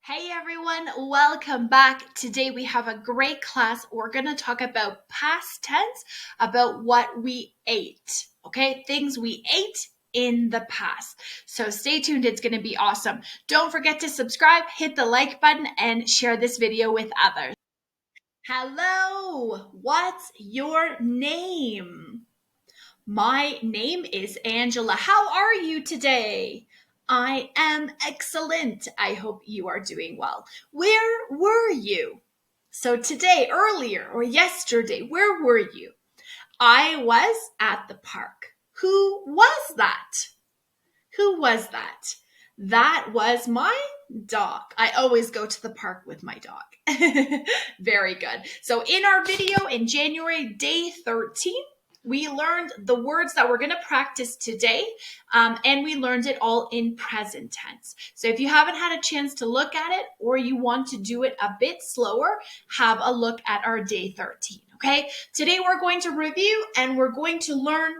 Hey everyone, welcome back. Today we have a great class. We're going to talk about past tense, about what we ate, okay? Things we ate in the past. So stay tuned, it's going to be awesome. Don't forget to subscribe, hit the like button, and share this video with others. Hello, what's your name? My name is Angela. How are you today? I am excellent. I hope you are doing well. Where were you? So today, earlier, or yesterday, where were you? I was at the park. Who was that? Who was that? That was my dog. I always go to the park with my dog. Very good. So in our video in January, day 13, we learned the words that we're going to practice today, and we learned it all in present tense. So if you haven't had a chance to look at it or you want to do it a bit slower, have a look at our day 13, okay? Today we're going to review and we're going to learn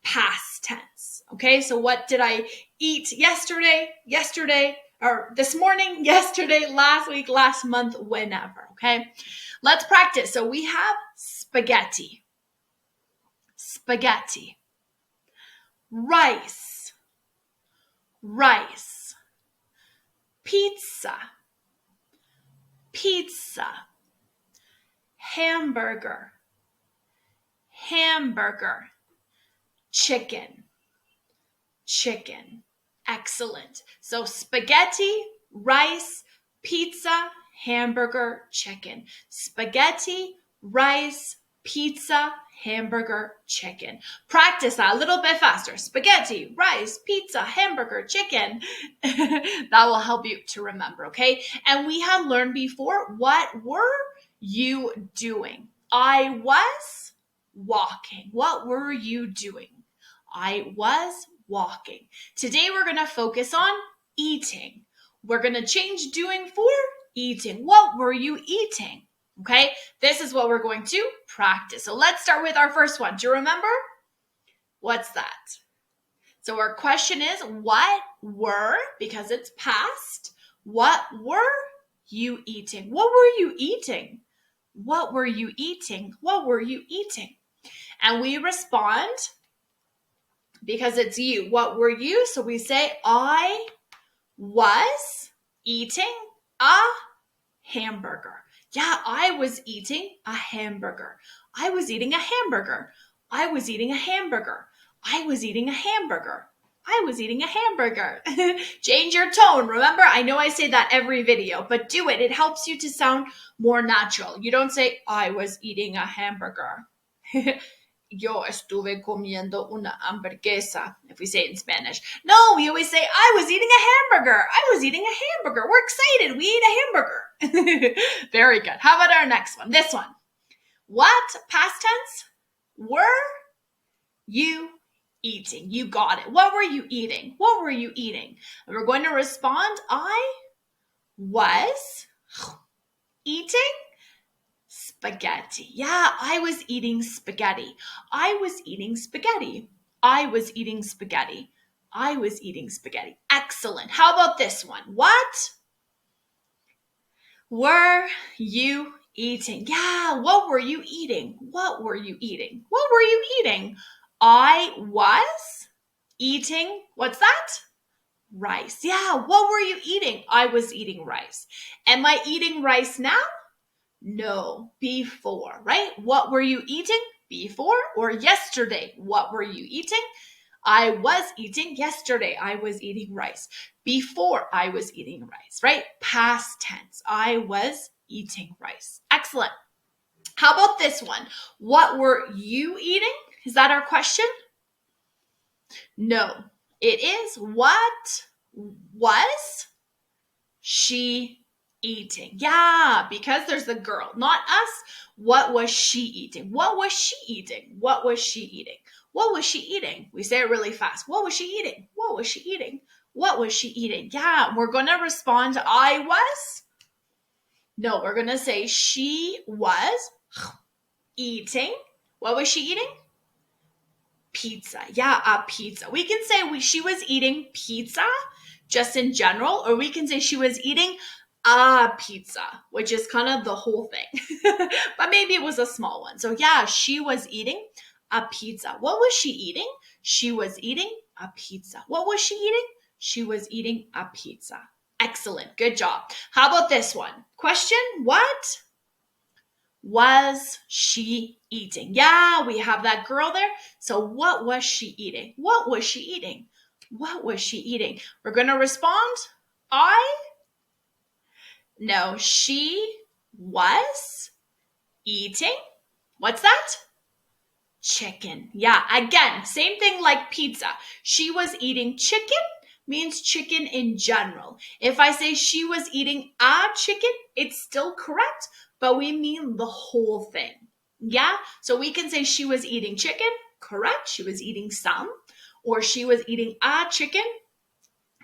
past tense, okay? So what did I eat yesterday, or this morning, yesterday, last week, last month, whenever, okay? Let's practice. So we have spaghetti, rice, pizza, hamburger, chicken. Excellent. So spaghetti, rice, pizza, hamburger, chicken. Spaghetti, rice, pizza, hamburger, chicken. Practice that a little bit faster. Spaghetti, rice, pizza, hamburger, chicken. That will help you to remember, okay? And we have learned before, what were you doing? I was walking. What were you doing? I was walking. Today we're going to focus on eating. We're going to change doing for eating. What were you eating? Okay, this is what we're going to practice. So let's start with our first one. Do you remember? What's that? So our question is, what were, because it's past, what were you eating? What were you eating? What were you eating? What were you eating? And we respond, because it's you. What were you? So we say, I was eating a hamburger. Yeah, I was eating a hamburger. I was eating a hamburger. I was eating a hamburger. I was eating a hamburger. I was eating a hamburger. Change your tone. Remember, I know I say that every video, but do it. It helps you to sound more natural. You don't say, I was eating a hamburger. Yo estuve comiendo una hamburguesa, if we say it in Spanish. No, we always say, I was eating a hamburger. I was eating a hamburger. We're excited. We ate a hamburger. Very good. How about our next one? This one. What, past tense, were you eating? You got it. What were you eating? What were you eating? And we're going to respond, I was eating spaghetti. Yeah, I was eating spaghetti. I was eating spaghetti. I was eating spaghetti. I was eating spaghetti. Excellent. How about this one? What were you eating? Yeah, what were you eating? What were you eating? What were you eating? I was eating, what's that? Rice. Yeah, what were you eating? I was eating rice. Am I eating rice now? No, before, right? What were you eating? Before or yesterday? What were you eating? I was eating yesterday. I was eating rice. Before I was eating rice, right? Past tense. I was eating rice. Excellent. How about this one? What were you eating? Is that our question? No, it is what was she eating? Yeah, because there's the girl, not us. What was she eating? What was she eating? What was she eating? What was she eating? We say it really fast. What was she eating? What was she eating? What was she eating? Yeah, we're going to respond, I was. No, we're going to say she was eating. What was she eating? Pizza. Yeah, a pizza. We can say she was eating pizza just in general, or we can say she was eating a pizza, which is kind of the whole thing. But maybe it was a small one. So yeah, she was eating a pizza. What was she eating? She was eating a pizza. What was she eating? She was eating a pizza. Excellent. Good job. How about this one? Question, what was she eating? Yeah, we have that girl there. So what was she eating? What was she eating? What was she eating? We're going to respond. No, she was eating. What's that? Chicken. Yeah, again, same thing like pizza. She was eating chicken means chicken in general. If I say she was eating a chicken, it's still correct, but we mean the whole thing. Yeah, so we can say she was eating chicken, correct? She was eating some, or she was eating a chicken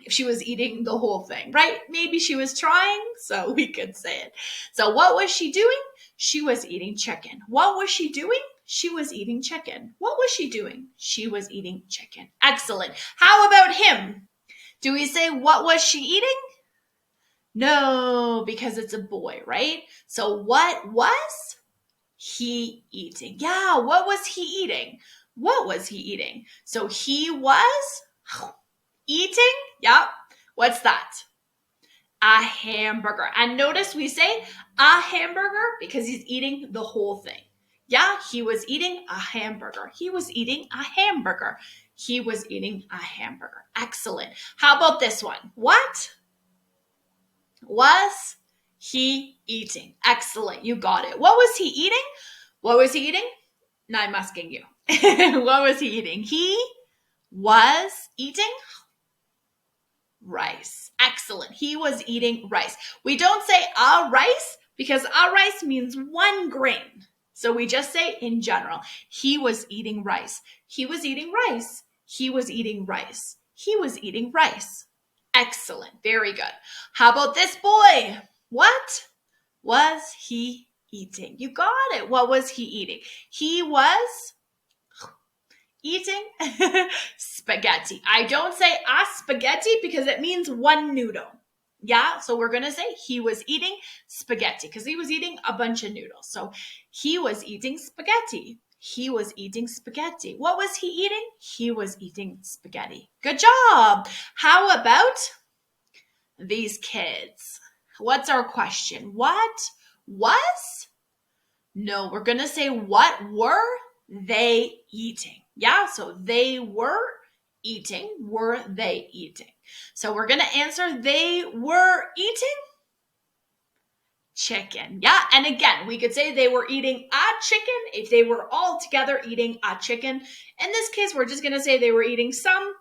if she was eating the whole thing, right? Maybe she was trying, so we could say it. So what was she doing? She was eating chicken. What was she doing? She was eating chicken. What was she doing? She was eating chicken. Excellent. How about him? Do we say, what was she eating? No, because it's a boy, right? So what was he eating? Yeah, what was he eating? What was he eating? So he was eating, yep. What's that? A hamburger. And notice we say a hamburger because he's eating the whole thing. Yeah, he was eating a hamburger. He was eating a hamburger. He was eating a hamburger. Excellent. How about this one? What was he eating? Excellent. You got it. What was he eating? What was he eating? Now I'm asking you. What was he eating? He was eating rice. Excellent. He was eating rice. We don't say a rice because a rice means one grain. So we just say in general, he was eating rice. He was eating rice. He was eating rice. He was eating rice. Excellent. Very good. How about this boy? What was he eating? You got it. What was he eating? He was eating spaghetti. I don't say a spaghetti because it means one noodle. Yeah, so we're going to say he was eating spaghetti because he was eating a bunch of noodles. So he was eating spaghetti. He was eating spaghetti. What was he eating? He was eating spaghetti. Good job. How about these kids? What's our question? What was? No, we're going to say what were they eating? Yeah, so they were eating. Were they eating? So we're going to answer they were eating chicken. Yeah, and again, we could say they were eating a chicken if they were all together eating a chicken. In this case, we're just going to say they were eating some.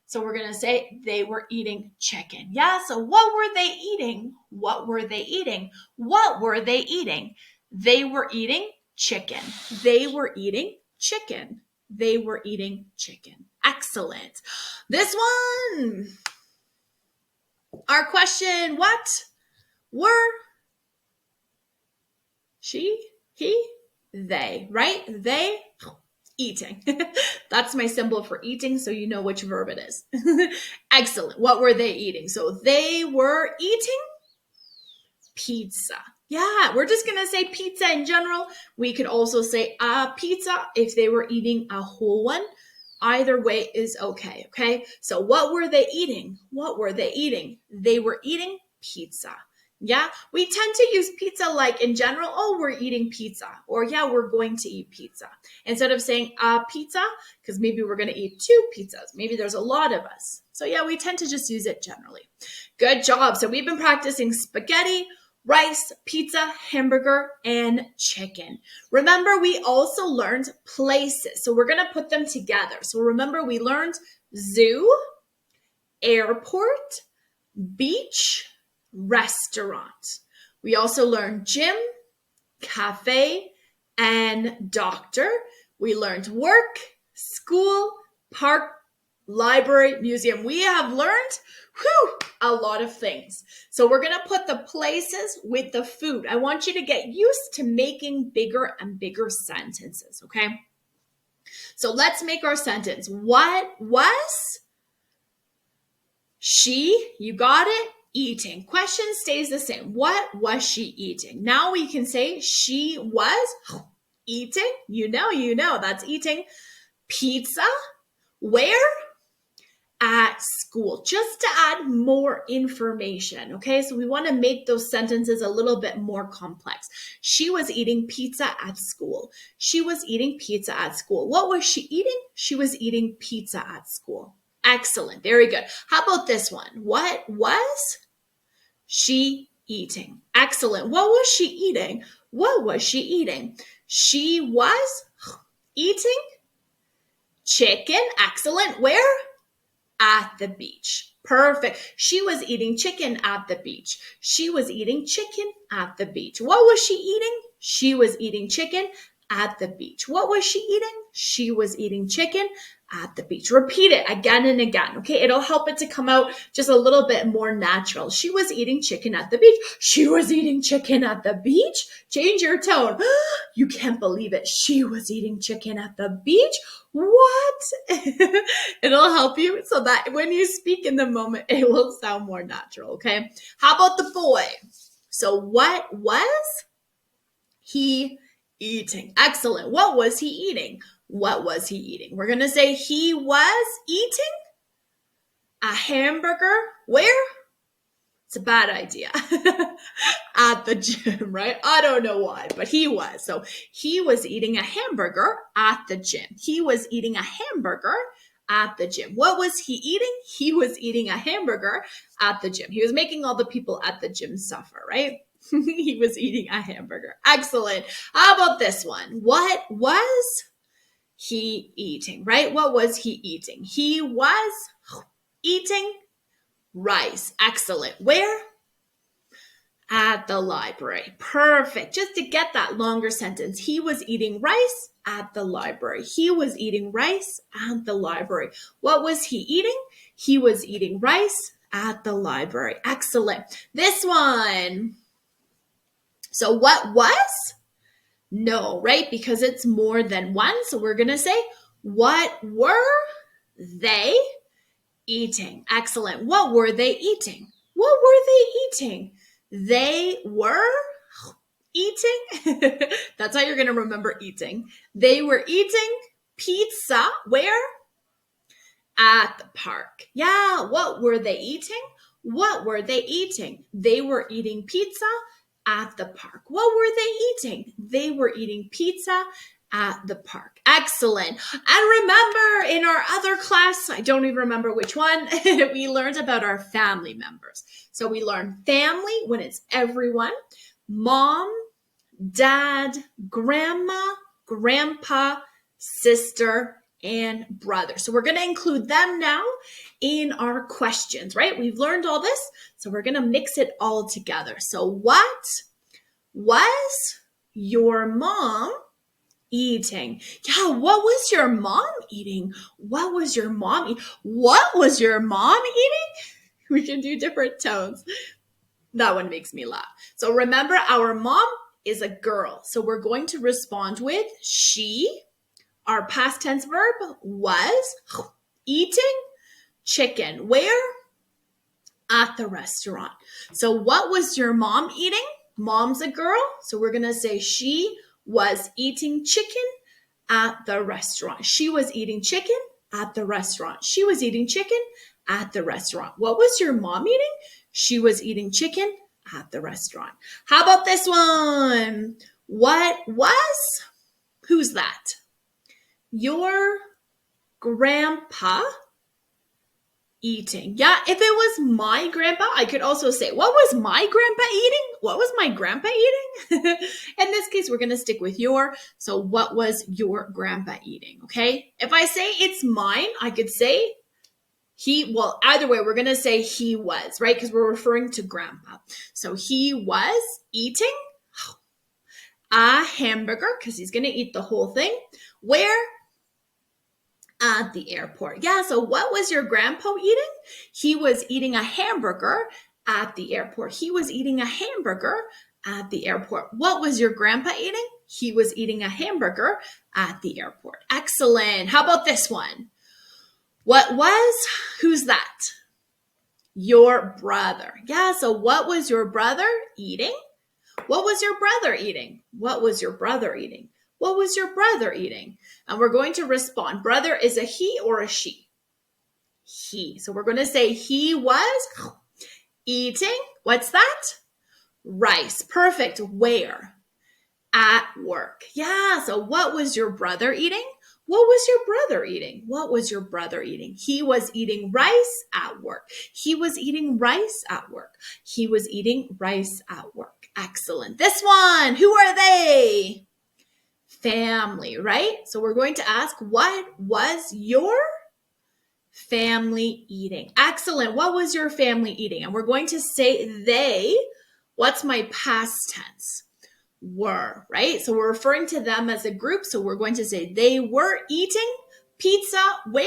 So we're going to say they were eating chicken. Yeah, so what were they eating? What were they eating? What were they eating? They were eating chicken. They were eating chicken. They were eating chicken. Excellent. This one. Our question, what were she, he, they, right? They eating. That's my symbol for eating, so you know which verb it is. Excellent. What were they eating? So they were eating pizza. Yeah, we're just going to say pizza in general. We could also say a pizza if they were eating a whole one. Either way is okay, okay? So what were they eating? What were they eating? They were eating pizza. Yeah, we tend to use pizza like in general, oh, we're eating pizza, or yeah, we're going to eat pizza. Instead of saying a pizza, because maybe we're going to eat 2 pizzas. Maybe there's a lot of us. So yeah, we tend to just use it generally. Good job. So we've been practicing spaghetti, rice, pizza, hamburger, and chicken. Remember, we also learned places. So we're going to put them together. So remember, we learned zoo, airport, beach, restaurant. We also learned gym, cafe, and doctor. We learned work, school, park, library, museum. We have learned a lot of things. So we're going to put the places with the food. I want you to get used to making bigger and bigger sentences, okay? So let's make our sentence. What was she, you got it, eating. Question stays the same. What was she eating? Now we can say she was eating. You know, that's eating pizza. Where? At school, just to add more information. Okay, so we want to make those sentences a little bit more complex. She was eating pizza at school. She was eating pizza at school. What was she eating? She was eating pizza at school. Excellent, very good. How about this one? What was she eating? Excellent. What was she eating? What was she eating? She was eating chicken. Excellent. Where? At the beach. Perfect. She was eating chicken at the beach. She was eating chicken at the beach. What was she eating? She was eating chicken at the beach. What was she eating? She was eating chicken at the beach. Repeat it again and again. Okay, it'll help it to come out just a little bit more natural. She was eating chicken at the beach. She was eating chicken at the beach. Change your tone. You can't believe it. She was eating chicken at the beach. What? It'll help you so that when you speak in the moment, it will sound more natural. Okay. How about the boy? So what was he eating? Excellent. What was he eating? What was he eating? We're going to say he was eating a hamburger. Where? It's a bad idea. At the gym, right? I don't know why, but he was. So he was eating a hamburger at the gym. He was eating a hamburger at the gym. What was he eating? He was eating a hamburger at the gym. He was making all the people at the gym suffer, right? He was eating a hamburger. Excellent. How about this one? What was he eating, right? What was he eating? He was eating rice. Excellent. Where? At the library. Perfect. Just to get that longer sentence. He was eating rice at the library. He was eating rice at the library. What was he eating? He was eating rice at the library. Excellent. This one. So what was? No, right? Because it's more than one. So we're going to say, what were they eating? Excellent. What were they eating? What were they eating? They were eating. That's how you're going to remember eating. They were eating pizza. Where? At the park. Yeah. What were they eating? What were they eating? They were eating pizza at the park. What were they eating? They were eating pizza at the park. Excellent. And remember in our other class, I don't even remember which one, we learned about our family members. So we learned family when it's everyone, mom, dad, grandma, grandpa, sister, and brother. So we're going to include them now in our questions, right? We've learned all this, so we're going to mix it all together. So what was your mom eating? Yeah, what was your mom eating? What was your mom eating? What was your mom eating? We can do different tones. That one makes me laugh. So remember, our mom is a girl. So we're going to respond with she. Our past tense verb was eating chicken. Where? At the restaurant. So what was your mom eating? Mom's a girl. So we're going to say she was eating chicken at the restaurant. She was eating chicken at the restaurant. She was eating chicken at the restaurant. What was your mom eating? She was eating chicken at the restaurant. How about this one? What was? Who's that? Your grandpa eating. Yeah, if it was my grandpa, I could also say, what was my grandpa eating? What was my grandpa eating? In this case, we're going to stick with your. So what was your grandpa eating? Okay. If I say it's mine, I could say either way, we're going to say he was, right? Because we're referring to grandpa. So he was eating a hamburger because he's going to eat the whole thing. Where? At the airport. Yeah, so what was your grandpa eating? He was eating a hamburger at the airport. He was eating a hamburger at the airport. What was your grandpa eating? He was eating a hamburger at the airport. Excellent. How about this one? What was? Who's that? Your brother. Yeah, so what was your brother eating? What was your brother eating? What was your brother eating? What was your brother eating? And we're going to respond. Brother is a he or a she? He. So we're going to say he was eating. What's that? Rice. Perfect. Where? At work. Yeah. So what was your brother eating? What was your brother eating? What was your brother eating? He was eating rice at work. He was eating rice at work. He was eating rice at work. Excellent. This one, who are they? Family, right? So we're going to ask, what was your family eating? Excellent. What was your family eating? And we're going to say they. What's my past tense? Were, right? So we're referring to them as a group. So we're going to say they were eating pizza where?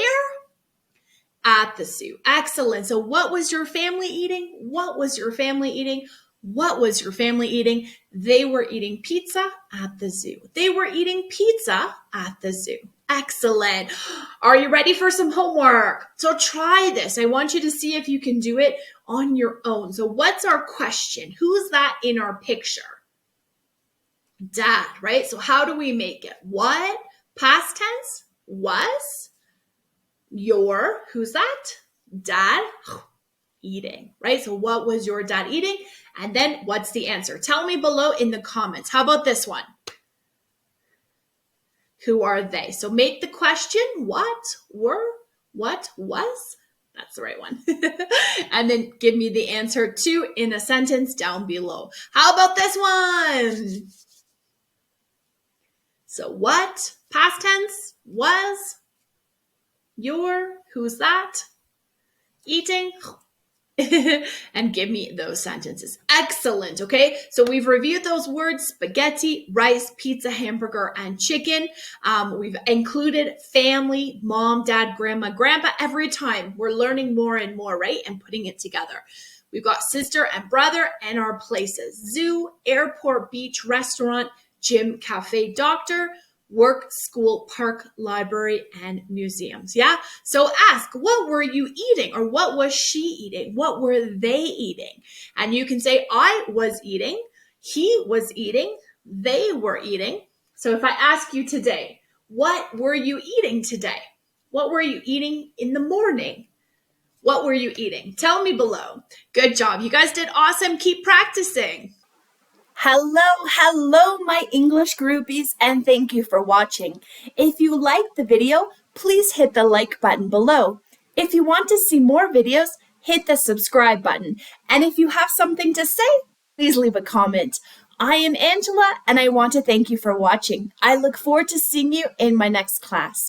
At the zoo. Excellent. So what was your family eating? What was your family eating? What was your family eating? They were eating pizza at the zoo. They were eating pizza at the zoo. Excellent. Are you ready for some homework? So try this. I want you to see if you can do it on your own. So what's our question? Who's that in our picture? Dad, right? So how do we make it? What? Past tense? Was? Your, who's that? Dad eating, right? So what was your dad eating? And then what's the answer? Tell me below in the comments. How about this one? Who are they? So make the question, what were, what was? That's the right one. And then give me the answer too in a sentence down below. How about this one? So what? Past tense? Was? Your? Who's that? Eating? And give me those sentences. Excellent. Okay. So we've reviewed those words: spaghetti, rice, pizza, hamburger, and chicken. We've included family, mom, dad, grandma, grandpa. Every time we're learning more and more, right? And putting it together. We've got sister and brother and our places: zoo, airport, beach, restaurant, gym, cafe, doctor, work, school, park, library, and museums. Yeah. So ask, what were you eating? Or what was she eating? What were they eating? And you can say, I was eating, he was eating, they were eating. So if I ask you today, what were you eating today? What were you eating in the morning? What were you eating? Tell me below. Good job. You guys did awesome. Keep practicing. Hello, my English groupies, and thank you for watching. If you liked the video, please hit the like button below. If you want to see more videos, hit the subscribe button. And if you have something to say, please leave a comment. I am Angela, and I want to thank you for watching. I look forward to seeing you in my next class.